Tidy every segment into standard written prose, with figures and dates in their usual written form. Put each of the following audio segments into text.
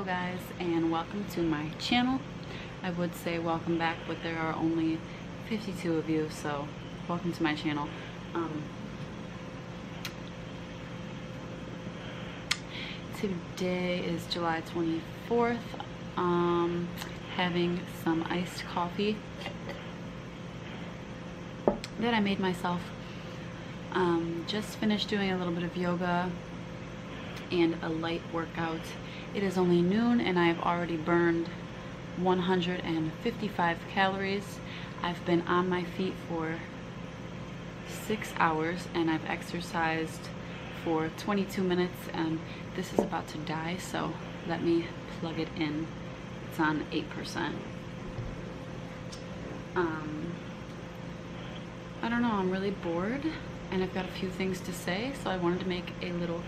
guys, and welcome to my channel. I would say welcome back, but there are only 52 of you, so welcome to my channel. Today is July 24th. Having some iced coffee that I made myself. Just finished doing a little bit of yoga and a light workout. It is only noon and I've already burned 155 calories. I've been on my feet for 6 hours and I've exercised for 22 minutes, and this is about to die, so let me plug it in. It's on 8%. I don't know, I'm really bored and I've got a few things to say, so I wanted to make a little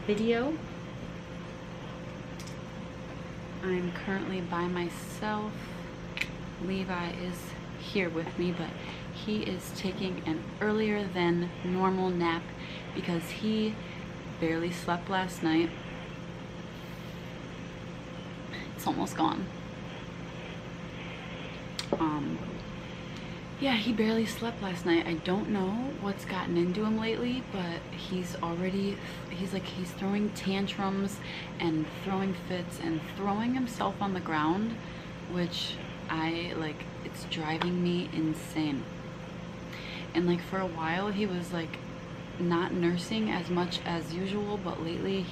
video. I'm currently by myself. Levi is here with me, but he is taking an earlier than normal nap because he barely slept last night. It's almost gone. Yeah, he barely slept last night. I don't know what's gotten into him lately, but he's throwing tantrums and throwing fits and throwing himself on the ground, which it's driving me insane. And for a while he was not nursing as much as usual, but lately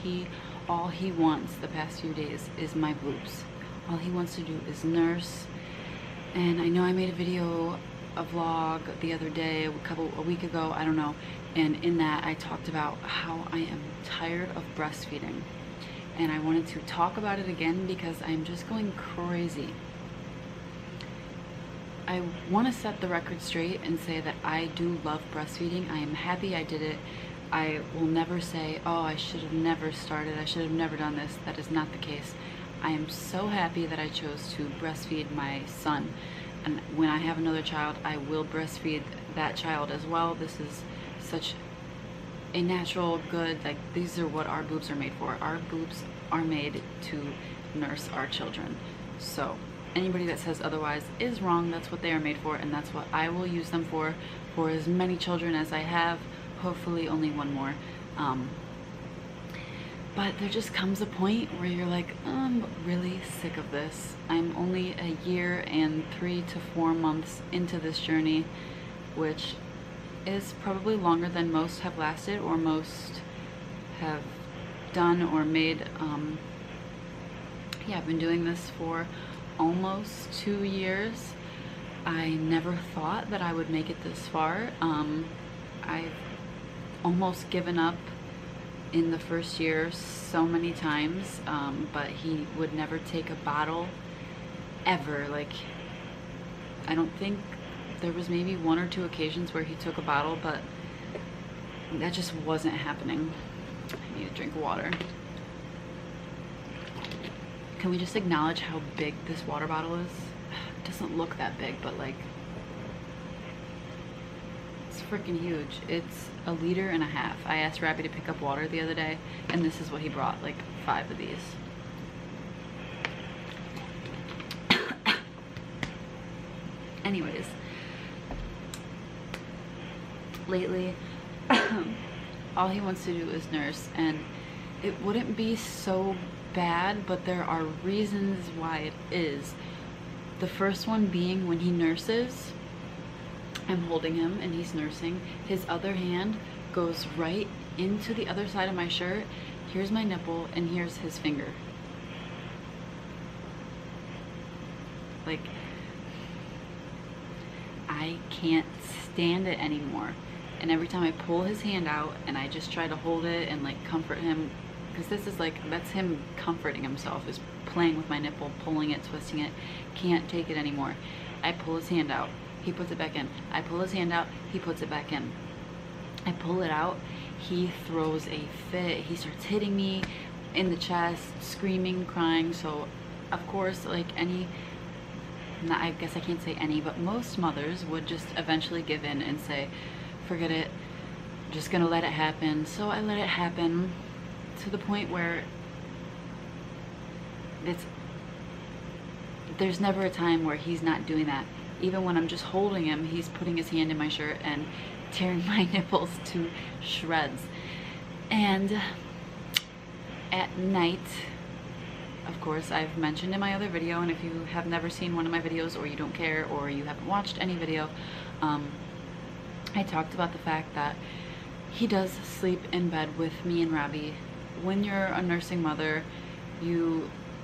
all he wants the past few days is my boobs. All he wants to do is nurse. And I know I made a vlog the other day, a week ago, I don't know, and in that I talked about how I am tired of breastfeeding, and I wanted to talk about it again because I'm just going crazy. I want to set the record straight and say that I do love breastfeeding. I am happy I did it. I will never say, oh, I should have never started, I should have never done this. That is not the case. I am so happy that I chose to breastfeed my son. And when I have another child, I will breastfeed that child as well. This is such a natural good, these are what our boobs are made for. Our boobs are made to nurse our children. So anybody that says otherwise is wrong. That's what they are made for, and that's what I will use them for as many children as I have. Hopefully only one more. But there just comes a point where you're like, I'm really sick of this. I'm only a year and 3 to 4 months into this journey, which is probably longer than most have lasted or most have done or made. Yeah, I've been doing this for almost 2 years. I never thought that I would make it this far. I've almost given up in the first year so many times, but he would never take a bottle ever. I don't think there was maybe 1 or 2 occasions where he took a bottle, but that just wasn't happening. I need to drink water. Can we just acknowledge how big this water bottle is? It doesn't look that big, but it's freaking huge. It's 1.5 liters. I asked Rabbi to pick up water the other day, and this is what he brought, 5 of these. Anyways, lately, all he wants to do is nurse, and it wouldn't be so bad, but there are reasons why it is. The first one being when he nurses, I'm holding him and he's nursing. His other hand goes right into the other side of my shirt. Here's my nipple and here's his finger. I can't stand it anymore. And every time I pull his hand out and I just try to hold it and comfort him, because this is that's him comforting himself, is playing with my nipple, pulling it, twisting it. Can't take it anymore. I pull his hand out, he puts it back in. I pull his hand out, he puts it back in. I pull it out, he throws a fit. He starts hitting me in the chest, screaming, crying. So of course, I guess I can't say any, but most mothers would just eventually give in and say, forget it, just gonna let it happen. So I let it happen to the point where there's never a time where he's not doing that. Even when I'm just holding him, he's putting his hand in my shirt and tearing my nipples to shreds. And at night, of course, I've mentioned in my other video, and if you have never seen one of my videos, or you don't care, or you haven't watched any video, I talked about the fact that he does sleep in bed with me and Robbie. When you're a nursing mother,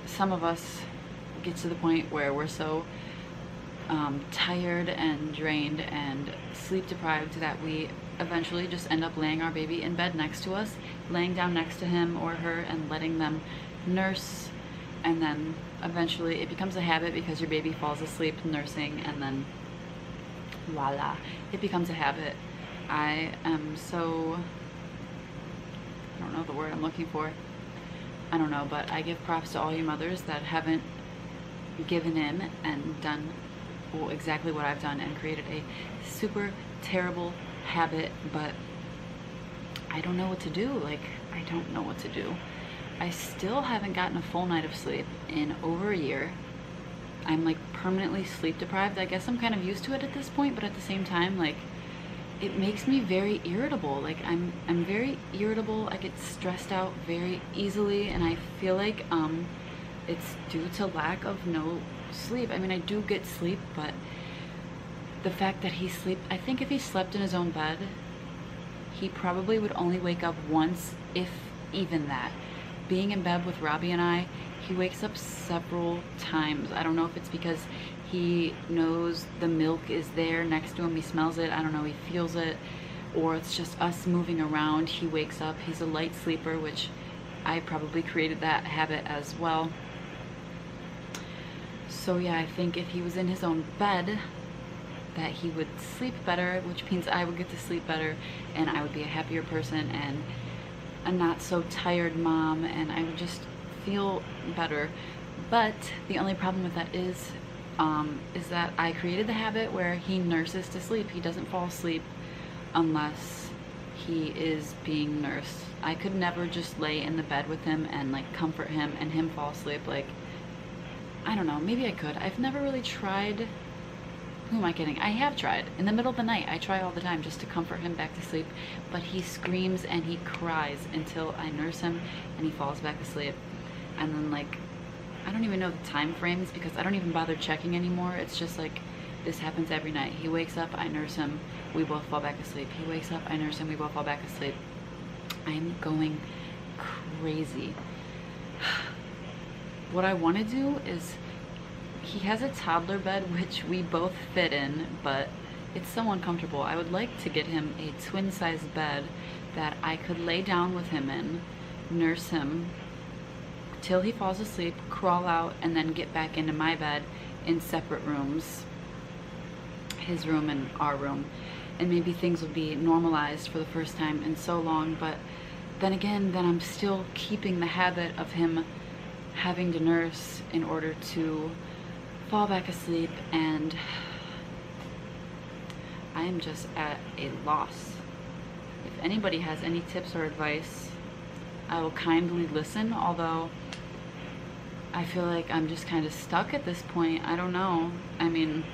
some of us get to the point where we're so tired and drained and sleep deprived that we eventually just end up laying our baby in bed next to us, laying down next to him or her and letting them nurse, and then eventually it becomes a habit because your baby falls asleep nursing, and then voila, it becomes a habit. I am so, I don't know the word I'm looking for. I don't know, but I give props to all you mothers that haven't given in and done exactly what I've done and created a super terrible habit, but I don't know what to do. Like, I don't know what to do. I still haven't gotten a full night of sleep in over a year. I'm like permanently sleep deprived. I guess I'm kind of used to it at this point, but at the same time, like, it makes me very irritable. Like, I'm very irritable. I get stressed out very easily, and I feel like it's due to lack of no sleep. I mean, I do get sleep, but the fact that I think if he slept in his own bed, he probably would only wake up once, if even that. Being in bed with Robbie and I, he wakes up several times. I don't know if it's because he knows the milk is there next to him, he smells it, I don't know, he feels it, or it's just us moving around, he wakes up. He's a light sleeper, which I probably created that habit as well. So yeah, I think if he was in his own bed, that he would sleep better, which means I would get to sleep better, and I would be a happier person and a not so tired mom, and I would just feel better. But the only problem with that is that I created the habit where he nurses to sleep. He doesn't fall asleep unless he is being nursed. I could never just lay in the bed with him and like comfort him and him fall asleep. Like, I don't know, maybe I could. I've never really tried. Who am I kidding? I have tried. In the middle of the night, I try all the time just to comfort him back to sleep, but he screams and he cries until I nurse him and he falls back asleep. And then, like, I don't even know the time frames because I don't even bother checking anymore. It's just like, this happens every night. He wakes up, I nurse him, we both fall back asleep. He wakes up, I nurse him, we both fall back asleep. I'm going crazy. What I want to do is, he has a toddler bed which we both fit in, but it's so uncomfortable. I would like to get him a twin-size bed that I could lay down with him in, nurse him till he falls asleep, crawl out, and then get back into my bed in separate rooms, his room and our room, and maybe things would be normalized for the first time in so long. But then again, then I'm still keeping the habit of him having to nurse in order to fall back asleep, and I am just at a loss. If anybody has any tips or advice, I will kindly listen, although I feel like I'm just kind of stuck at this point. I don't know. I mean,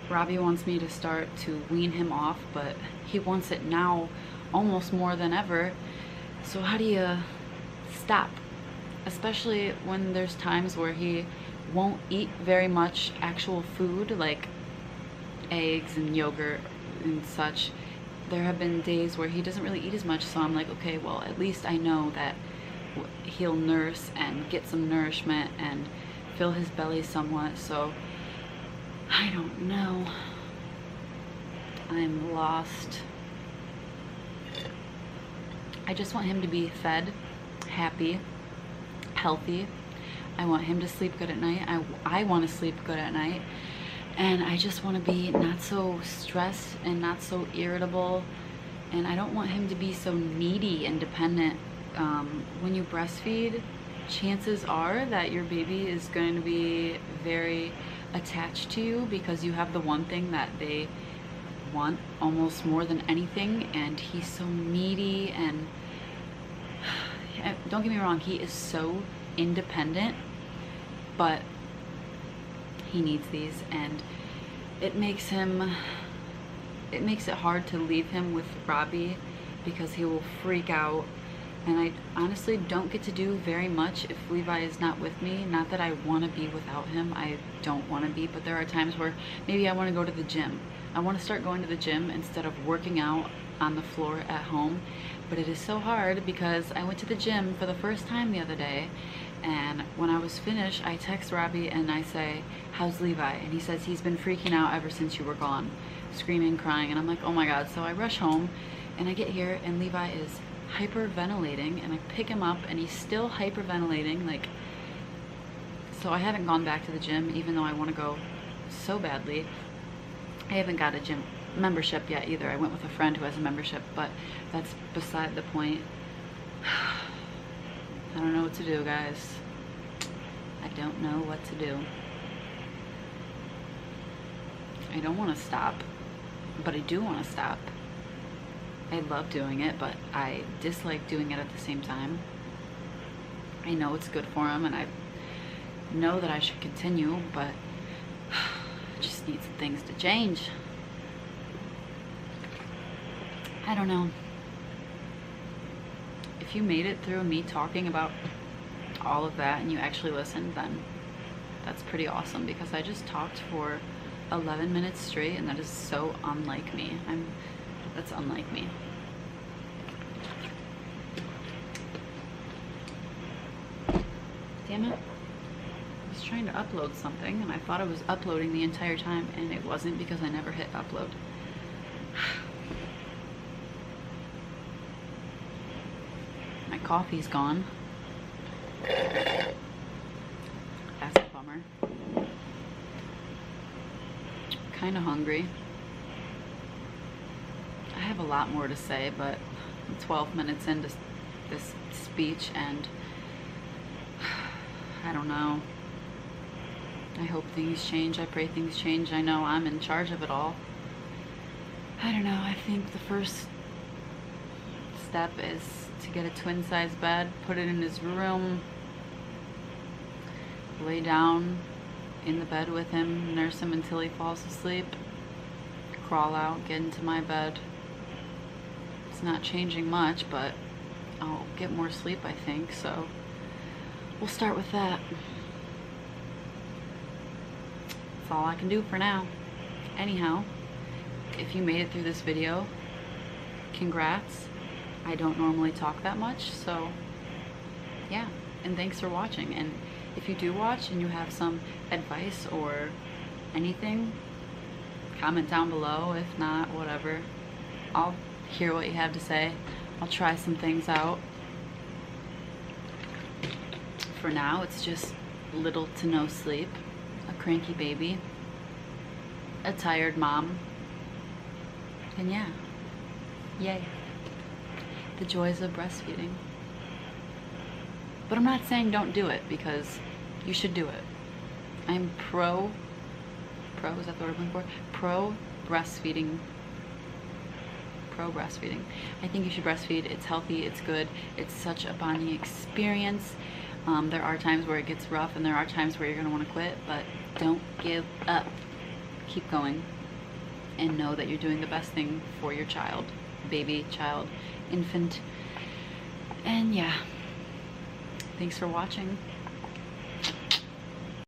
Robbie wants me to start to wean him off, but he wants it now almost more than ever. So how do you stop? Especially when there's times where he won't eat very much actual food, like eggs and yogurt and such. There have been days where he doesn't really eat as much, so I'm like, okay, well, at least I know that he'll nurse and get some nourishment and fill his belly somewhat. So I don't know. I'm lost. I just want him to be fed, happy, healthy. I want him to sleep good at night. I want to sleep good at night. And I just want to be not so stressed and not so irritable. And I don't want him to be so needy and dependent. When you breastfeed, chances are that your baby is going to be very attached to you because you have the one thing that they want almost more than anything. And he's so needy, and don't get me wrong, he is so independent, but he needs these, and it makes it hard to leave him with Robbie because he will freak out. And I honestly don't get to do very much if Levi is not with me. Not that I want to be without him, I don't want to be, but there are times where maybe I want to go to the gym. I want to start going to the gym instead of working out on the floor at home. But it is so hard because I went to the gym for the first time the other day, and when I was finished, I text Robbie and I say, "How's Levi?" And he says he's been freaking out ever since you were gone, screaming, crying, and I'm like, oh my god. So I rush home and I get here and Levi is hyperventilating, and I pick him up and he's still hyperventilating. Like, so I haven't gone back to the gym even though I want to go so badly. I haven't got a gym membership yet either. I went with a friend who has a membership, but that's beside the point. I don't know what to do, guys. I don't know what to do. I don't want to stop, but I do want to stop. I love doing it, but I dislike doing it at the same time. I know it's good for him, and I know that I should continue, but I just need some things to change. I don't know. If you made it through me talking about all of that and you actually listened, then that's pretty awesome, because I just talked for 11 minutes straight, and that is so unlike me. That's unlike me. Damn it. I was trying to upload something and I thought I was uploading the entire time, and it wasn't because I never hit upload. My coffee's gone. That's a bummer. Kind of hungry. I have a lot more to say, but I'm 12 minutes into this speech and I don't know. I hope things change. I pray things change. I know I'm in charge of it all. I don't know. I think the first step is to get a twin size bed, put it in his room, lay down in the bed with him, nurse him until he falls asleep, crawl out, get into my bed. It's not changing much, but I'll get more sleep, I think, so we'll start with that. That's all I can do for now. Anyhow, if you made it through this video, congrats. I don't normally talk that much, so yeah, and thanks for watching. And if you do watch and you have some advice or anything, comment down below. If not, whatever. I'll hear what you have to say. I'll try some things out. For now, it's just little to no sleep, a cranky baby, a tired mom, and yeah, yay. The joys of breastfeeding. But I'm not saying don't do it, because you should do it. I'm pro, is that the word I'm looking for? Pro breastfeeding. Pro breastfeeding. I think you should breastfeed. It's healthy, it's good, it's such a bonding experience. There are times where it gets rough and there are times where you're gonna wanna quit, but don't give up. Keep going and know that you're doing the best thing for your child, baby, child, infant. And yeah, thanks for watching.